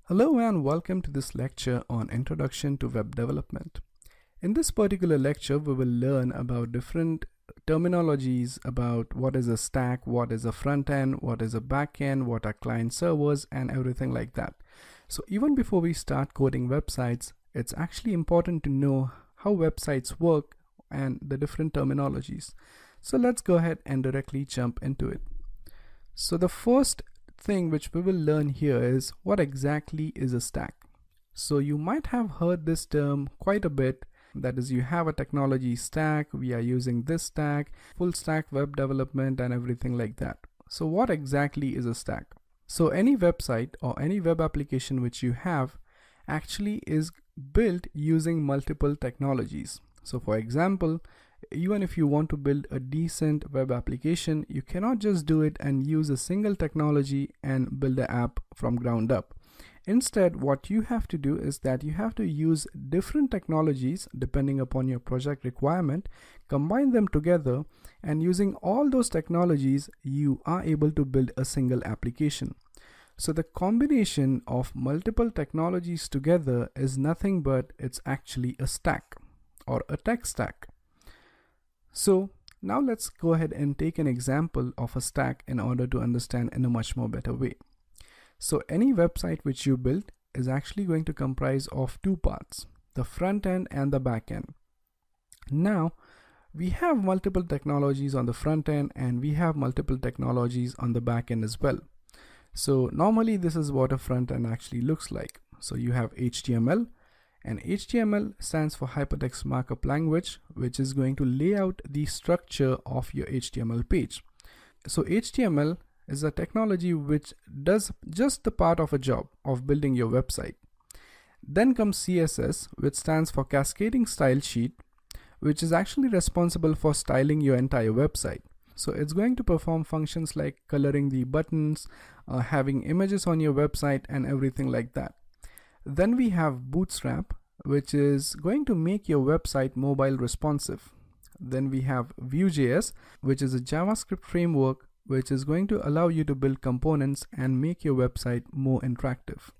Hello and welcome to this lecture on Introduction to Web Development. In this particular lecture, we will learn about different terminologies about what is a stack, what is a front end, what is a back end, what are client servers, and everything like that. So even before we start coding websites, it's actually important to know how websites work and the different terminologies. So let's go ahead and directly jump into it. So the first thing which we will learn here is what exactly is a stack. So you might have heard this term quite a bit. That is, you have a technology stack, we are using this stack, full stack web development and everything like that. So what exactly is a stack? So any website or any web application which you have actually is built using multiple technologies. So for example, even if you want to build a decent web application, you cannot just do it and use a single technology and build an app from ground up. Instead, what you have to do is that you have to use different technologies depending upon your project requirement, combine them together, and using all those technologies, you are able to build a single application. So the combination of multiple technologies together is nothing but it's actually a stack or a tech stack. So now let's go ahead and take an example of a stack in order to understand in a much more better way. So any website which you build is actually going to comprise of two parts, the front end and the back end. Now we have multiple technologies on the front end and we have multiple technologies on the back end as well. So normally this is what a front end actually looks like. So you have HTML. And HTML stands for Hypertext Markup Language, which is going to lay out the structure of your HTML page. So HTML is a technology which does just the part of a job of building your website. Then comes CSS, which stands for Cascading Style Sheet, which is actually responsible for styling your entire website. So it's going to perform functions like coloring the buttons, having images on your website and everything like that. Then we have Bootstrap, which is going to make your website mobile responsive. Then we have Vue.js, which is a JavaScript framework which is going to allow you to build components and make your website more interactive.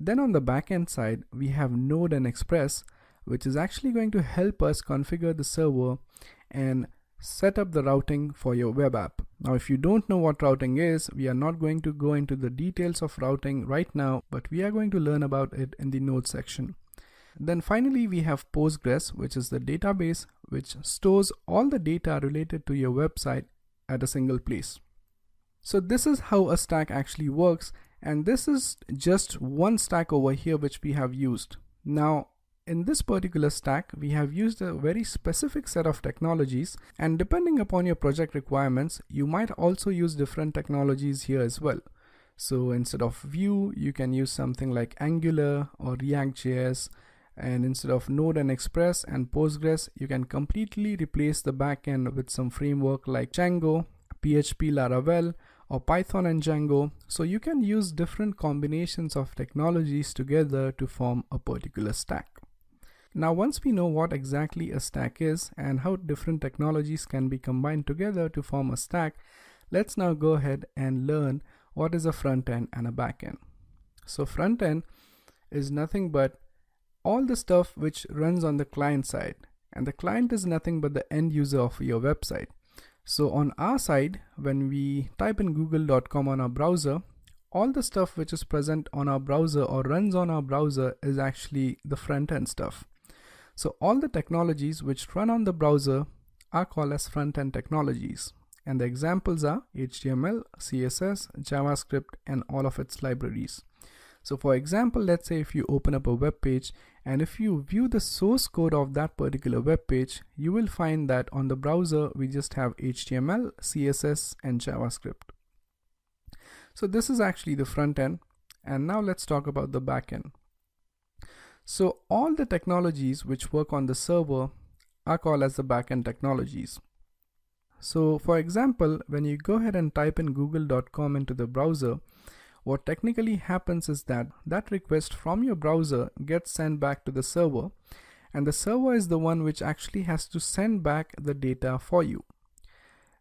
Then on the backend side, we have Node and Express, which is actually going to help us configure the server and set up the routing for your web app. Now, if you don't know what routing is, we are not going to go into the details of routing right now, but we are going to learn about it in the Node section. Then finally, we have Postgres, which is the database which stores all the data related to your website at a single place. So this is how a stack actually works, and this is just one stack over here which we have used. Now, in this particular stack, we have used a very specific set of technologies, and depending upon your project requirements, you might also use different technologies here as well. So instead of Vue, you can use something like Angular or React.js, and instead of Node and Express and Postgres, you can completely replace the backend with some framework like Django, PHP Laravel, or Python and Django. So you can use different combinations of technologies together to form a particular stack. Now, once we know what exactly a stack is and how different technologies can be combined together to form a stack, let's now go ahead and learn what is a front end and a back end. So front end is nothing but all the stuff which runs on the client side, and the client is nothing but the end user of your website. So on our side, when we type in google.com on our browser, all the stuff which is present on our browser or runs on our browser is actually the front end stuff. So all the technologies which run on the browser are called as front-end technologies. And the examples are HTML, CSS, JavaScript, and all of its libraries. So for example, let's say if you open up a web page and if you view the source code of that particular web page, you will find that on the browser, we just have HTML, CSS, and JavaScript. So this is actually the front end. And now let's talk about the back end. So all the technologies which work on the server are called as the backend technologies. So for example, when you go ahead and type in google.com into the browser, what technically happens is that that request from your browser gets sent back to the server, and the server is the one which actually has to send back the data for you.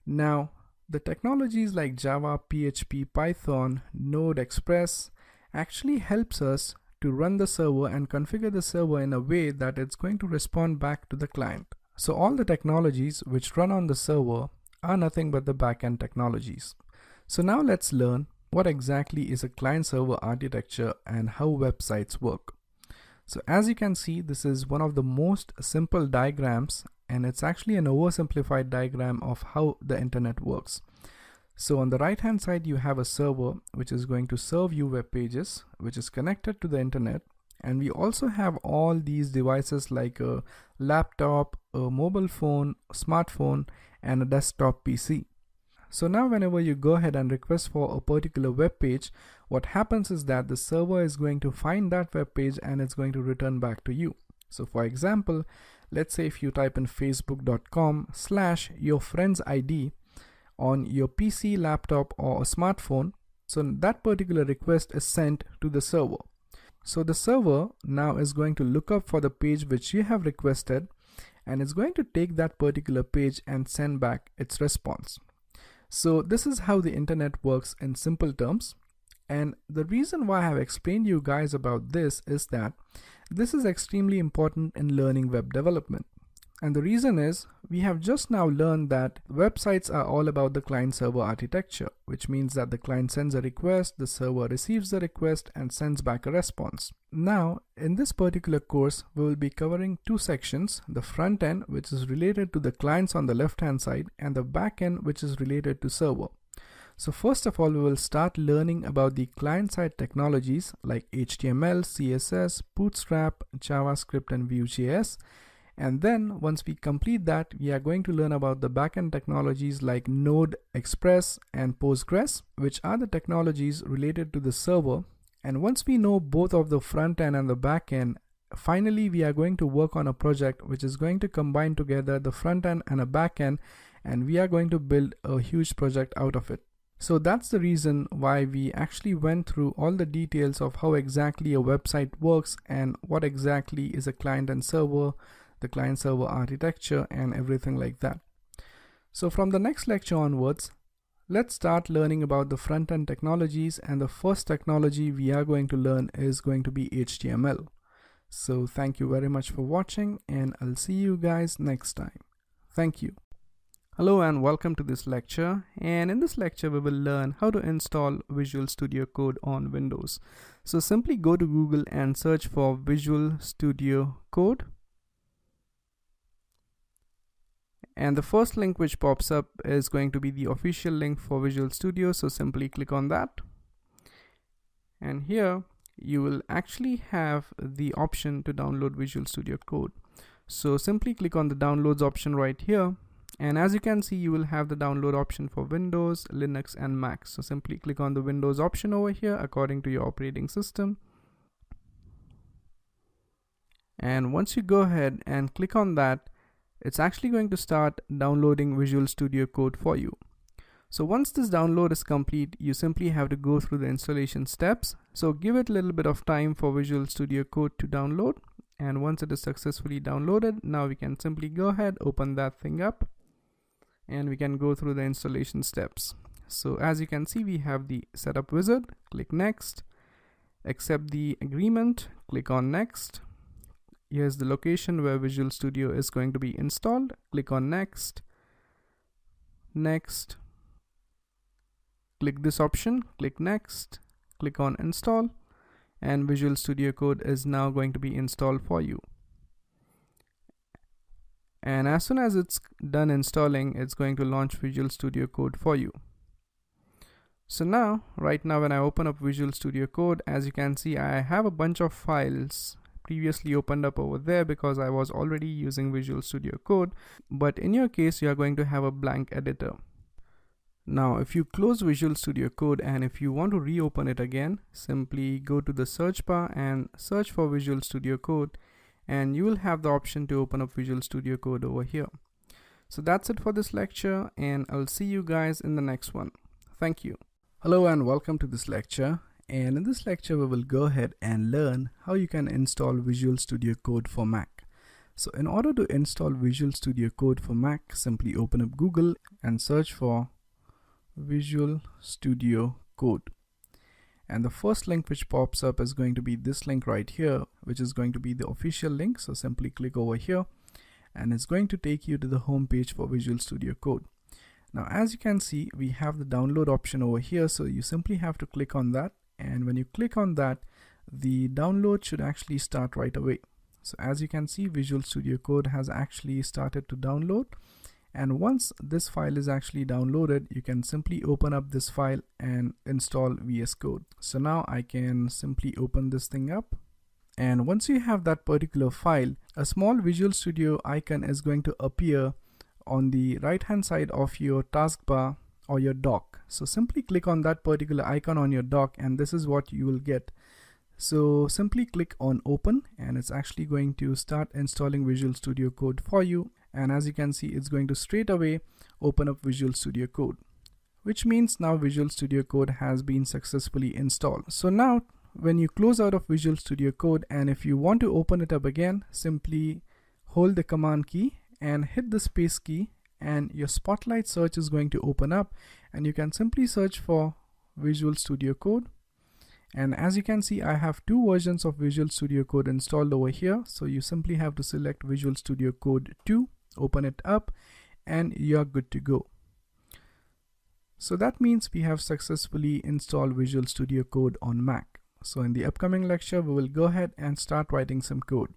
Now, the technologies like Java, PHP, Python, Node, Express, actually helps us to run the server and configure the server in a way that it's going to respond back to the client. So all the technologies which run on the server are nothing but the backend technologies. So now let's learn what exactly is a client-server architecture and how websites work. So as you can see, this is one of the most simple diagrams, and it's actually an oversimplified diagram of how the internet works. So on the right hand side, you have a server which is going to serve you web pages, which is connected to the internet. And we also have all these devices like a laptop, a mobile phone, a smartphone, and a desktop PC. So now whenever you go ahead and request for a particular web page, what happens is that the server is going to find that web page and it's going to return back to you. So for example, let's say if you type in facebook.com/your-friend's-id on your PC, laptop, or a smartphone, so that particular request is sent to the server. So the server now is going to look up for the page which you have requested, and it's going to take that particular page and send back its response. So this is how the internet works in simple terms. And the reason why I have explained you guys about this is that this is extremely important in learning web development. And the reason is we have just now learned that websites are all about the client-server architecture, which means that the client sends a request, the server receives the request and sends back a response. Now, in this particular course, we will be covering two sections: the front end, which is related to the clients on the left-hand side, and the back end, which is related to server. So first of all, we will start learning about the client-side technologies like HTML, CSS, Bootstrap, JavaScript, and Vue.js. And then once we complete that, we are going to learn about the backend technologies like Node, Express, and Postgres, which are the technologies related to the server. And once we know both of the front end and the back end, finally we are going to work on a project which is going to combine together the front end and a back end, and we are going to build a huge project out of it. So that's the reason why we actually went through all the details of how exactly a website works and what exactly is a client and server, the client-server architecture, and everything like that. So from the next lecture onwards, let's start learning about the front-end technologies, and the first technology we are going to learn is going to be HTML. So thank you very much for watching, and I'll see you guys next time. Thank you. Hello and welcome to this lecture, and in this lecture we will learn how to install Visual Studio Code on Windows. So simply go to Google and search for Visual Studio Code. And the first link which pops up is going to be the official link for Visual Studio, so simply click on that. And here you will actually have the option to download Visual Studio Code. So simply click on the downloads option right here. And as you can see, you will have the download option for Windows, Linux, and Mac. So simply click on the Windows option over here according to your operating system. And once you go ahead and click on that, it's actually going to start downloading Visual Studio Code for you. So once this download is complete, you simply have to go through the installation steps. So give it a little bit of time for Visual Studio Code to download. And once it is successfully downloaded, now we can simply go ahead, open that thing up, and we can go through the installation steps. So as you can see, we have the setup wizard. Click next, accept the agreement, click on next. Here's the location where Visual Studio is going to be installed. Click on next, next, click this option, click next, click on install, and Visual Studio Code is now going to be installed for you. And as soon as it's done installing, it's going to launch Visual Studio Code for you. So now, right now when I open up Visual Studio Code, as you can see, I have a bunch of files previously opened up over there because I was already using Visual Studio Code. But in your case, you are going to have a blank editor. Now, if you close Visual Studio Code and if you want to reopen it again, simply go to the search bar and search for Visual Studio Code, and you will have the option to open up Visual Studio Code over here. So that's it for this lecture, and I'll see you guys in the next one. Thank you. Hello and welcome to this lecture. And in this lecture, we will go ahead and learn how you can install Visual Studio Code for Mac. So in order to install Visual Studio Code for Mac, simply open up Google and search for Visual Studio Code. And the first link which pops up is going to be this link right here, which is going to be the official link. So simply click over here and it's going to take you to the home page for Visual Studio Code. Now as you can see, we have the download option over here, so you simply have to click on that, and when you click on that, the download should actually start right away. So as you can see, Visual Studio Code has actually started to download, and once this file is actually downloaded, you can simply open up this file and install VS Code. So now I can simply open this thing up, and once you have that particular file, a small Visual Studio icon is going to appear on the right hand side of your taskbar or your dock. So simply click on that particular icon on your dock and this is what you will get. So simply click on open and it's actually going to start installing Visual Studio Code for you, and as you can see, it's going to straight away open up Visual Studio Code, which means now Visual Studio Code has been successfully installed. So now when you close out of Visual Studio Code and if you want to open it up again, simply hold the command key and hit the space key, and your Spotlight search is going to open up and you can simply search for Visual Studio Code. And as you can see, I have two versions of Visual Studio Code installed over here. So you simply have to select Visual Studio Code 2, open it up, and you're good to go. So that means we have successfully installed Visual Studio Code on Mac. So in the upcoming lecture, we will go ahead and start writing some code.